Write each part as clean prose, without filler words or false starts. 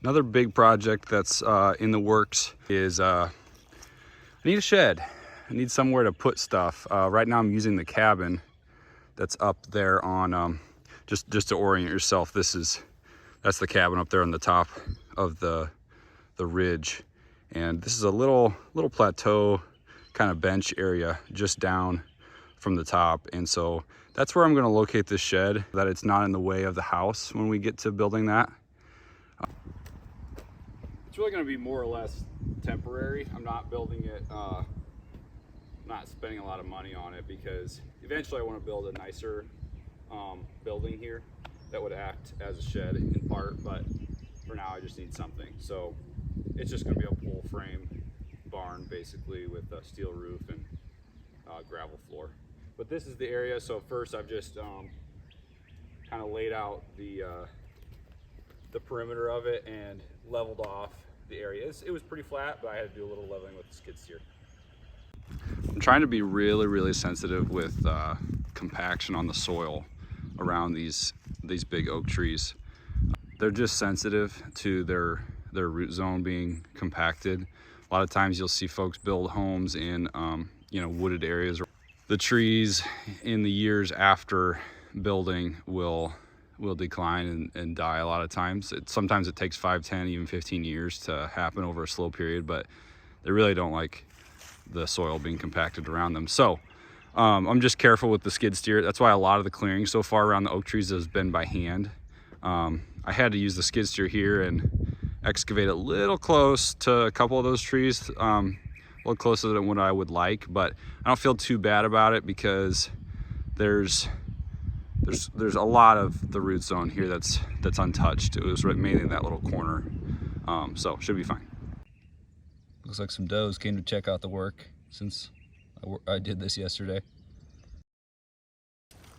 Another big project that's in the works is I need a shed. I need somewhere to put stuff. Right now I'm using the cabin that's up there on, just to orient yourself, that's the cabin up there on the top of the ridge. And this is a little plateau kind of bench area just down from the top. And so that's where I'm gonna locate this shed, that it's not in the way of the house when we get to building that. It's really going to be more or less temporary. I'm not building it, not spending a lot of money on it, because eventually I want to build a nicer building here that would act as a shed in part, but for now I just need something. So it's just going to be a pole frame barn basically with a steel roof and gravel floor. But this is the area. So first I've just kind of laid out the perimeter of it and leveled off the areas. It was pretty flat, but I had to do a little leveling with the skid steer. I'm trying to be really sensitive with compaction on the soil around these big oak trees. They're just sensitive to their root zone being compacted. A lot of times you'll see folks build homes in wooded areas. The trees in the years after building will decline and die a lot of times. Sometimes it takes 5, 10, even 15 years to happen over a slow period, but they really don't like the soil being compacted around them. So I'm just careful with the skid steer. That's why a lot of the clearing so far around the oak trees has been by hand. I had to use the skid steer here and excavate a little close to a couple of those trees, a little closer than what I would like, but I don't feel too bad about it because there's a lot of the root zone here that's untouched. It was mainly in that little corner, so should be fine. Looks like some does came to check out the work since I did this yesterday.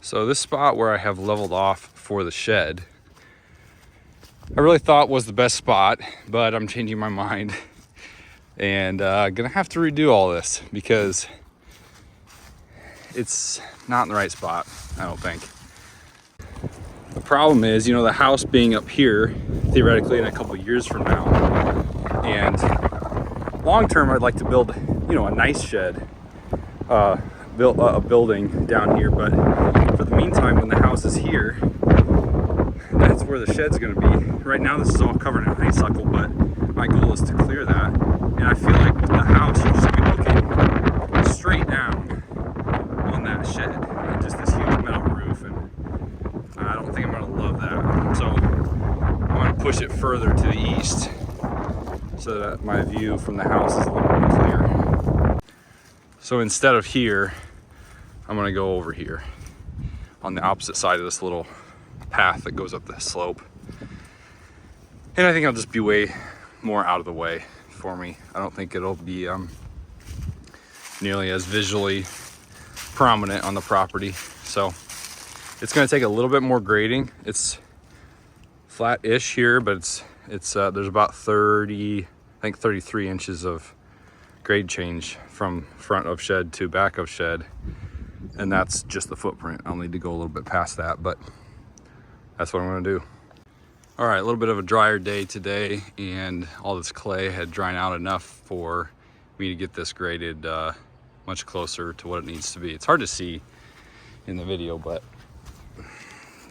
So this spot where I have leveled off for the shed, I really thought was the best spot, but I'm changing my mind and gonna have to redo all this because it's not in the right spot, I don't think. The problem is, the house being up here, theoretically in a couple years from now, and long term I'd like to build, a nice shed, build a building down here, but for the meantime, when the house is here, that's where the shed's gonna be. Right now this is all covered in honeysuckle, but my goal is to clear that, and I feel like with the house, you're just gonna be looking straight down on that shed, and just this huge metal roof, and I don't think I'm gonna love that. So I'm gonna push it further to the east so that my view from the house is a little more clear. So instead of here, I'm gonna go over here on the opposite side of this little path that goes up the slope. And I think I'll just be way more out of the way for me. I don't think it'll be nearly as visually prominent on the property. So it's going to take a little bit more grading. It's flat-ish here, but it's there's about 33 inches of grade change from front of shed to back of shed, and that's just the footprint. I'll need to go a little bit past that, but that's what I'm going to do. All right, a little bit of a drier day today, and all this clay had dried out enough for me to get this graded much closer to what it needs to be. It's hard to see in the video, but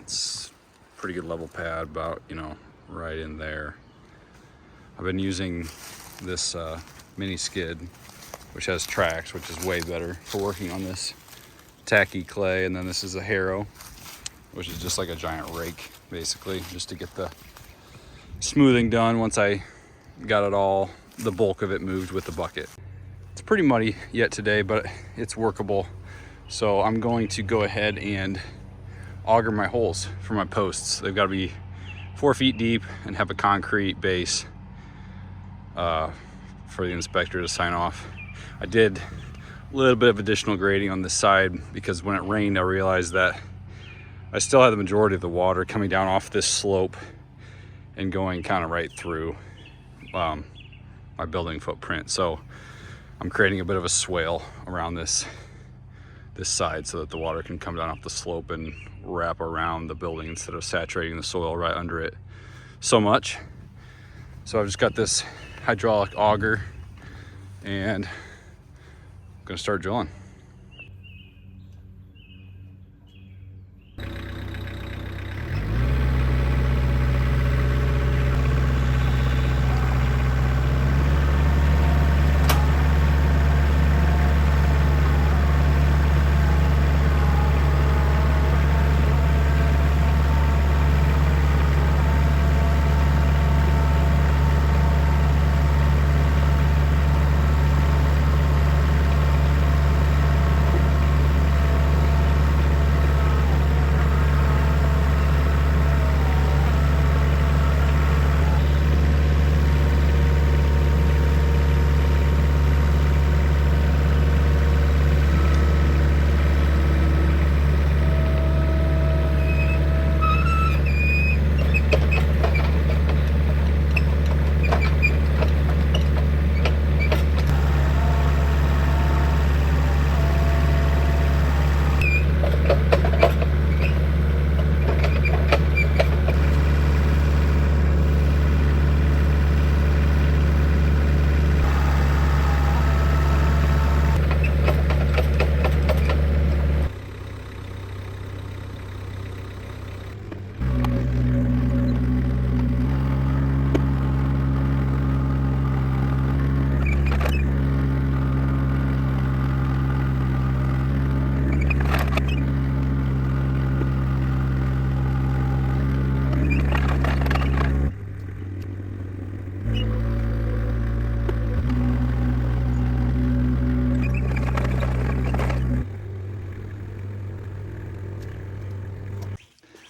it's a pretty good level pad, about right in there. I've been using this mini skid, which has tracks, which is way better for working on this tacky clay. And then this is a harrow, which is just like a giant rake basically, just to get the smoothing done once I got it all, the bulk of it, moved with the bucket. It's pretty muddy yet today, but it's workable. So I'm going to go ahead and auger my holes for my posts. They've got to be 4 feet deep and have a concrete base for the inspector to sign off. I did a little bit of additional grading on this side because when it rained, I realized that I still had the majority of the water coming down off this slope and going kind of right through my building footprint. So I'm creating a bit of a swale around this side so that the water can come down off the slope and wrap around the building instead of saturating the soil right under it so much. So I've just got this hydraulic auger and I'm gonna start drilling.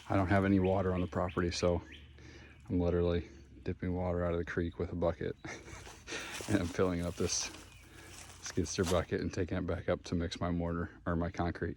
I don't have any water on the property, so I'm literally dipping water out of the creek with a bucket and I'm filling up this skid steer bucket and taking it back up to mix my mortar or my concrete.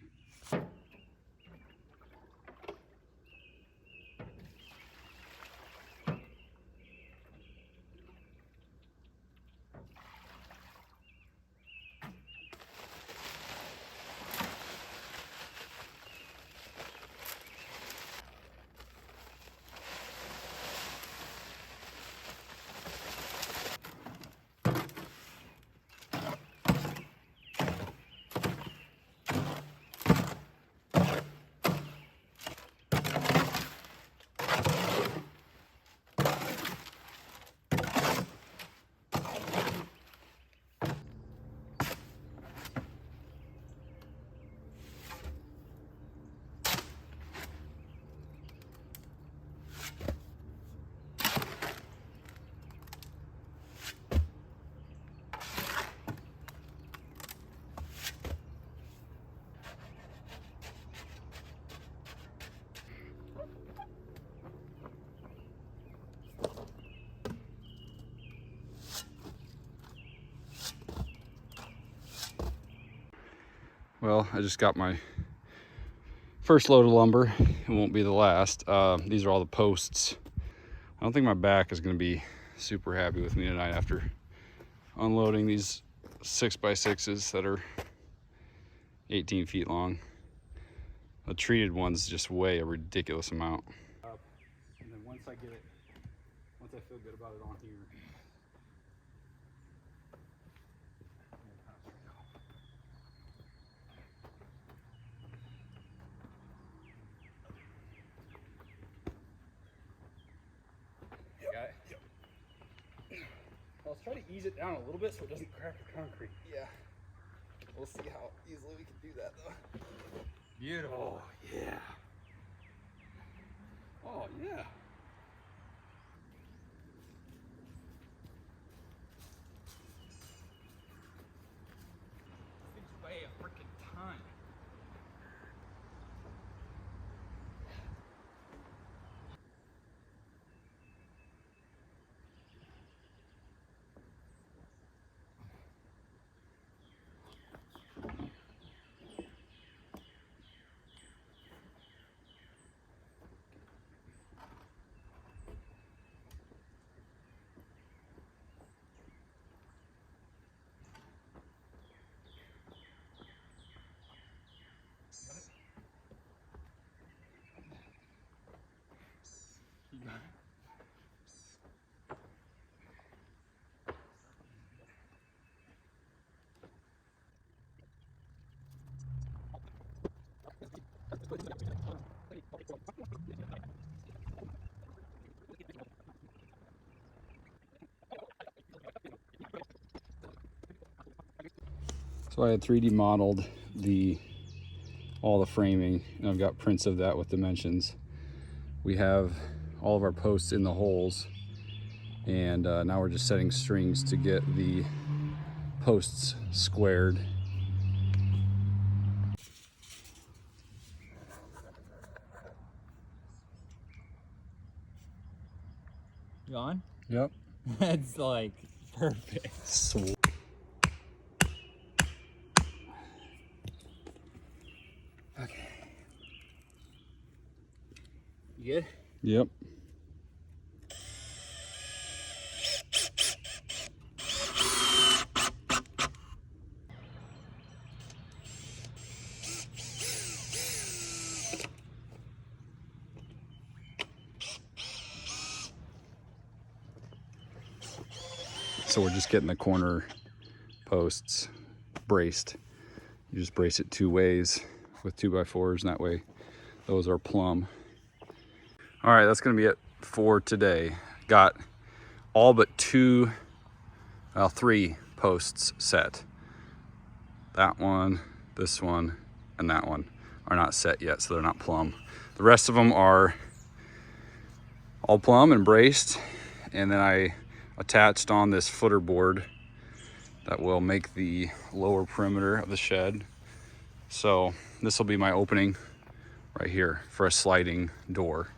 Well, I just got my first load of lumber. It won't be the last. These are all the posts. I don't think my back is going to be super happy with me tonight after unloading these 6x6s that are 18 feet long. The treated ones just weigh a ridiculous amount. And then once I feel good about it on here, got it? Yep. Well, let's try to ease it down a little bit so it doesn't crack the concrete. Yeah. We'll see how easily we can do that though. Beautiful. Oh, yeah. Oh, yeah. Things weigh a freaking ton. So I had 3D modeled all the framing, and I've got prints of that with dimensions. We have all of our posts in the holes, and now we're just setting strings to get the posts squared. You on? Yep. That's like perfect. Sweet. Okay. You good? Yep. So we're just getting the corner posts braced. You just brace it 2 ways with 2x4s, and that way those are plumb. All right, that's gonna be it for today. Got all but 3 posts set. That one, this one, and that one are not set yet, so they're not plumb. The rest of them are all plumb and braced, and then I attached on this footer board that will make the lower perimeter of the shed. So this will be my opening right here for a sliding door.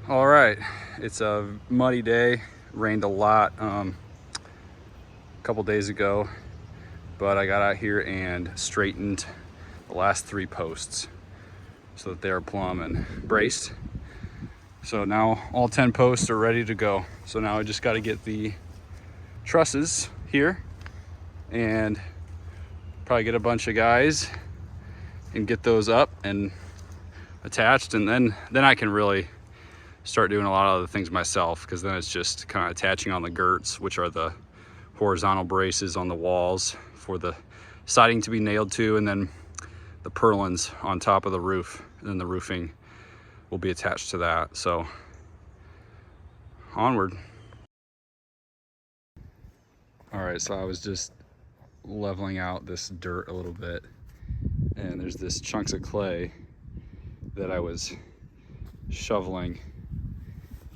All right, it's a muddy day, rained a lot a couple days ago, but I got out here and straightened the last 3 posts so that they are plumb and braced. So now all 10 posts are ready to go. So now I just got to get the trusses here and probably get a bunch of guys and get those up and attached, and then I can really start doing a lot of other things myself, because then it's just kind of attaching on the girts, which are the horizontal braces on the walls for the siding to be nailed to, and then the purlins on top of the roof, and then the roofing will be attached to that. So onward. All right, so I was just leveling out this dirt a little bit, and there's this chunks of clay that I was shoveling,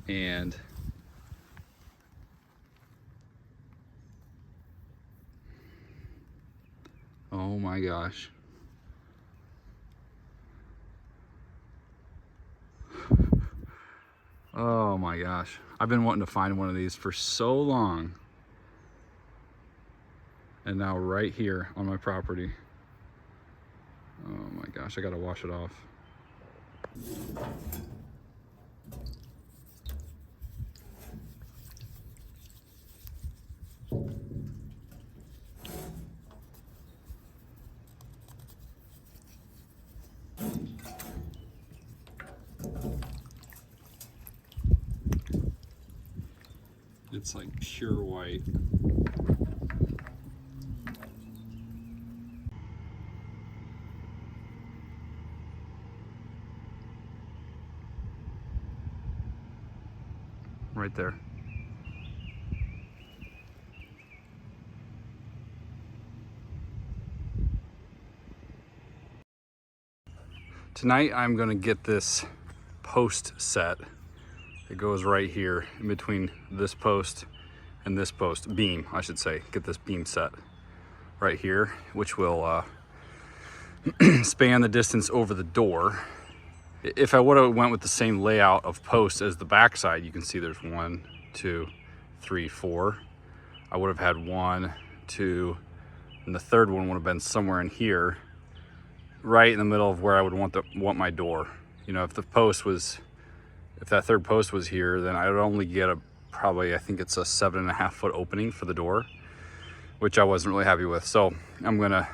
and oh my gosh. Oh my gosh. I've been wanting to find one of these for so long. And now right here on my property. Oh my gosh, I gotta wash it off. It's like pure white. Right there. Tonight I'm gonna get this post set. It goes right here in between this post and this post, beam, I should say. Get this beam set right here, which will span the distance over the door. If I would have went with the same layout of posts as the backside, you can see there's 1, 2, 3, 4. I would have had 1, 2, and the third one would have been somewhere in here, right in the middle of where I would want my door. You know, if that third post was here, then I would only get probably, I think it's a 7.5 foot opening for the door, which I wasn't really happy with. So I'm gonna,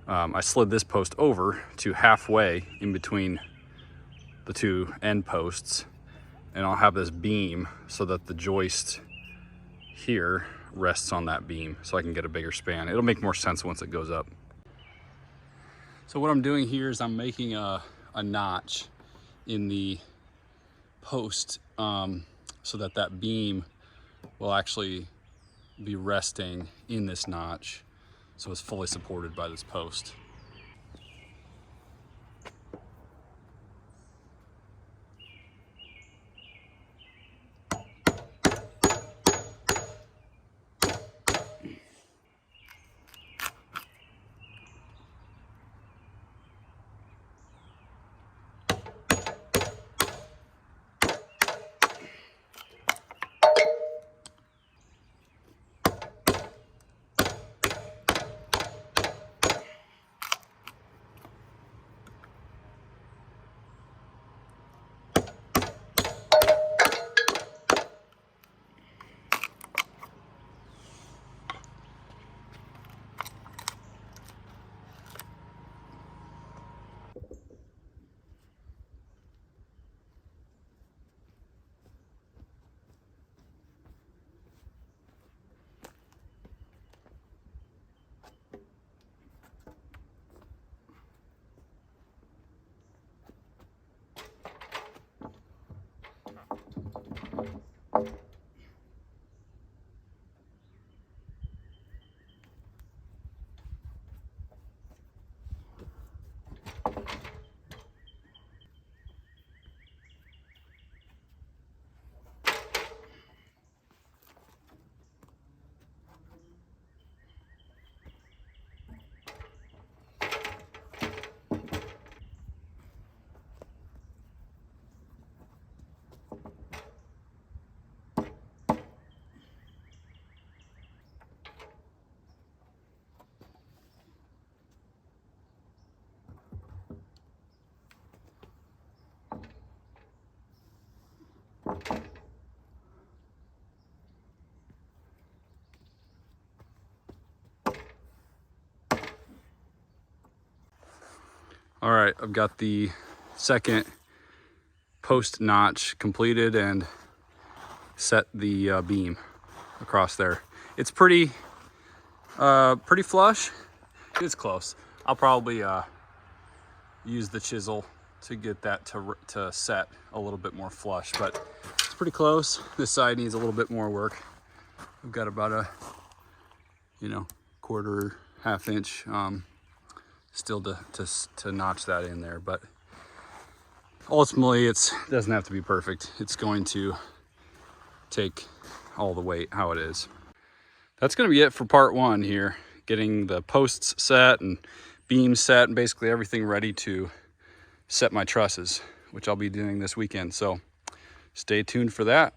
I slid this post over to halfway in between the 2 end posts, and I'll have this beam so that the joist here rests on that beam so I can get a bigger span. It'll make more sense once it goes up. So what I'm doing here is I'm making a notch in the post so that beam will actually be resting in this notch, so it's fully supported by this post. All right, I've got the second post notch completed and set the beam across there. It's pretty flush. It's close. I'll probably use the chisel to get that to set a little bit more flush, but it's pretty close. This side needs a little bit more work. I've got about a, quarter, half inch still to notch that in there, but ultimately it doesn't have to be perfect. It's going to take all the weight how it is. That's going to be it for part one here, getting the posts set and beams set and basically everything ready to set my trusses, which I'll be doing this weekend. So stay tuned for that.